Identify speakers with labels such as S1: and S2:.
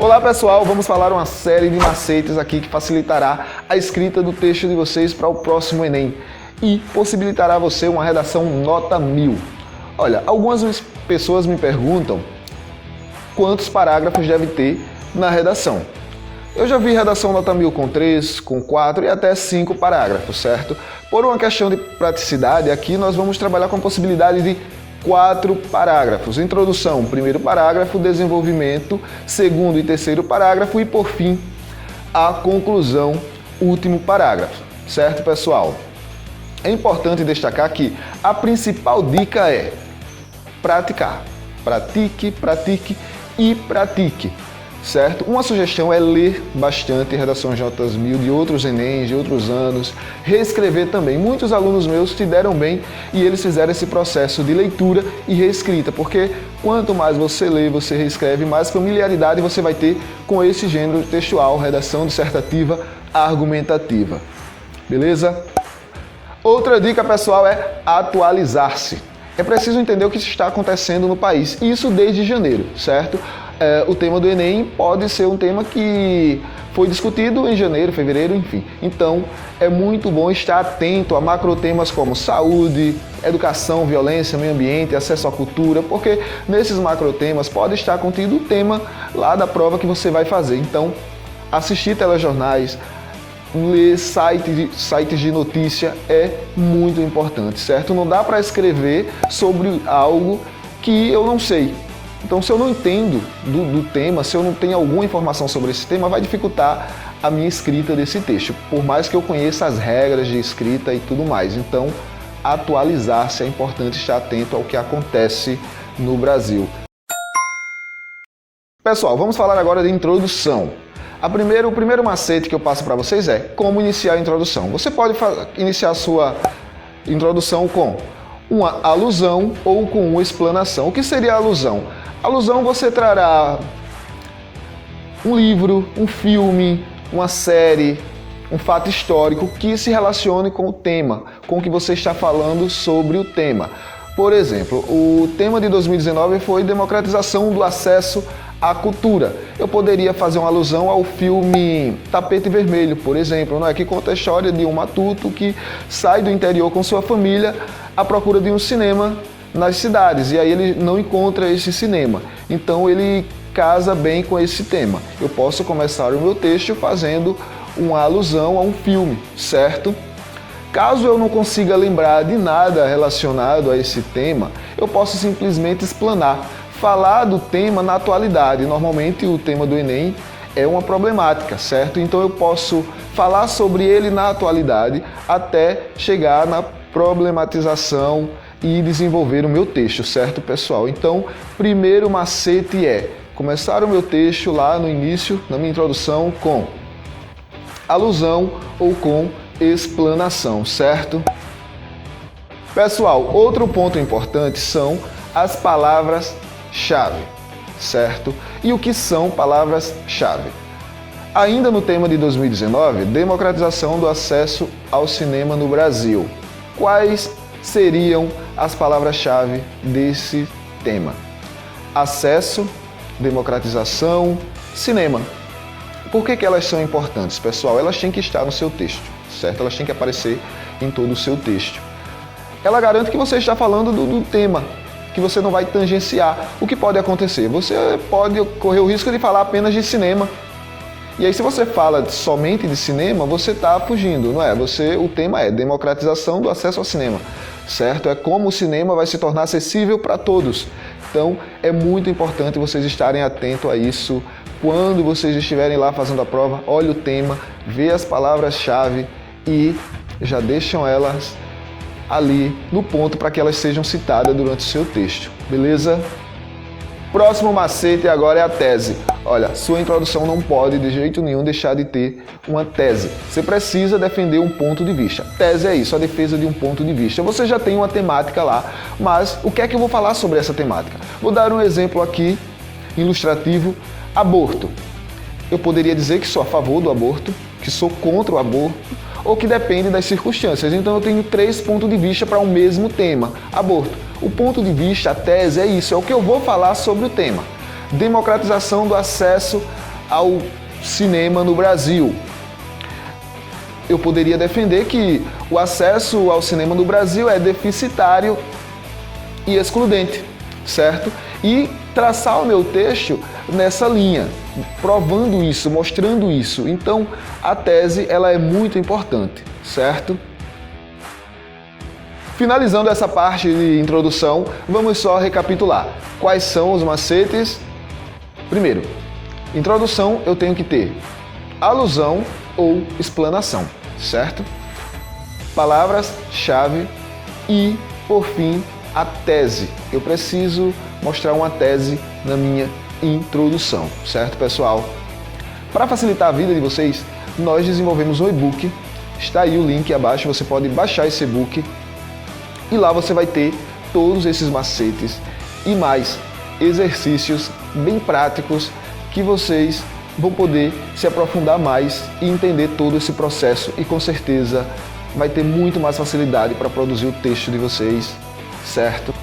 S1: Olá pessoal, vamos falar uma série de macetes aqui que facilitará a escrita do texto de vocês para o próximo Enem e possibilitará a você uma redação nota 1000. Olha, algumas pessoas me perguntam quantos parágrafos deve ter na redação. Eu já vi redação nota 1000 com 3, com 4 e até 5 parágrafos, certo? Por uma questão de praticidade, aqui nós vamos trabalhar com a possibilidade de 4 parágrafos. Introdução, primeiro parágrafo, desenvolvimento, segundo e terceiro parágrafo e, por fim, a conclusão, último parágrafo. Certo, pessoal? É importante destacar que a principal dica é praticar. Pratique, pratique e pratique. Certo? Uma sugestão é ler bastante redações notas 1000 de outros Enems, de outros anos, reescrever também. Muitos alunos meus se deram bem e eles fizeram esse processo de leitura e reescrita, porque quanto mais você lê, você reescreve, mais familiaridade você vai ter com esse gênero textual, redação dissertativa argumentativa. Beleza? Outra dica, pessoal, é atualizar-se. É preciso entender o que está acontecendo no país, isso desde janeiro, certo? O tema do Enem pode ser um tema que foi discutido em janeiro, fevereiro, enfim. Então, é muito bom estar atento a macrotemas como saúde, educação, violência, meio ambiente, acesso à cultura, porque nesses macrotemas pode estar contido o tema lá da prova que você vai fazer. Então, assistir telejornais, ler sites de notícia é muito importante, certo? Não dá para escrever sobre algo que eu não sei. Então, se eu não entendo do tema, se eu não tenho alguma informação sobre esse tema, vai dificultar a minha escrita desse texto, por mais que eu conheça as regras de escrita e tudo mais. Então, atualizar-se é importante, estar atento ao que acontece no Brasil. Pessoal, vamos falar agora de introdução. O primeiro macete que eu passo para vocês é como iniciar a introdução. Você pode iniciar a sua introdução com uma alusão ou com uma explanação. O que seria a alusão? Alusão, você trará um livro, um filme, uma série, um fato histórico que se relacione com o tema, com o que você está falando sobre o tema. Por exemplo, o tema de 2019 foi democratização do acesso à cultura. Eu poderia fazer uma alusão ao filme Tapete Vermelho, por exemplo, que conta a história de um matuto que sai do interior com sua família à procura de um cinema nas cidades, e aí ele não encontra esse cinema. Então ele casa bem com esse tema. Eu posso começar o meu texto fazendo uma alusão a um filme, certo? Caso eu não consiga lembrar de nada relacionado a esse tema, eu posso simplesmente explanar, falar do tema na atualidade. Normalmente o tema do Enem é uma problemática, certo? Então eu posso falar sobre ele na atualidade até chegar na problematização e desenvolver o meu texto, certo, pessoal? Então, primeiro macete é começar o meu texto lá no início, na minha introdução, com alusão ou com explanação, certo? Pessoal, outro ponto importante são as palavras-chave, certo? E o que são palavras-chave? Ainda no tema de 2019, democratização do acesso ao cinema no Brasil. Quais seriam as palavras-chave desse tema? Acesso, democratização, cinema. Por que elas são importantes, pessoal? Elas têm que estar no seu texto, certo? Elas têm que aparecer em todo o seu texto. Ela garante que você está falando do tema, que você não vai tangenciar. O que pode acontecer? Você pode correr o risco de falar apenas de cinema. E aí, se você fala somente de cinema, você está fugindo, não é? O tema é democratização do acesso ao cinema, certo? É como o cinema vai se tornar acessível para todos. Então, é muito importante vocês estarem atentos a isso. Quando vocês estiverem lá fazendo a prova, olhe o tema, vê as palavras-chave e já deixam elas ali no ponto para que elas sejam citadas durante o seu texto, beleza? Próximo macete agora é a tese. Olha, sua introdução não pode de jeito nenhum deixar de ter uma tese. Você precisa defender um ponto de vista. Tese é isso, a defesa de um ponto de vista. Você já tem uma temática lá, mas o que é que eu vou falar sobre essa temática? Vou dar um exemplo aqui, ilustrativo, aborto. Eu poderia dizer que sou a favor do aborto, que sou contra o aborto, ou que depende das circunstâncias. Então eu tenho 3 pontos de vista para o mesmo tema, aborto. O ponto de vista, a tese é isso, é o que eu vou falar sobre o tema. Democratização do acesso ao cinema no Brasil. Eu poderia defender que o acesso ao cinema no Brasil é deficitário e excludente, certo? E traçar o meu texto nessa linha, provando isso, mostrando isso. Então, a tese ela é muito importante, certo? Finalizando essa parte de introdução, vamos só recapitular. Quais são os macetes? Primeiro, introdução eu tenho que ter alusão ou explanação, certo? Palavras-chave e, por fim, a tese. Eu preciso mostrar uma tese na minha introdução, certo, pessoal? Para facilitar a vida de vocês, nós desenvolvemos um e-book. Está aí o link abaixo, você pode baixar esse e-book e lá você vai ter todos esses macetes e mais exercícios bem práticos que vocês vão poder se aprofundar mais e entender todo esse processo e com certeza vai ter muito mais facilidade para produzir o texto de vocês, certo?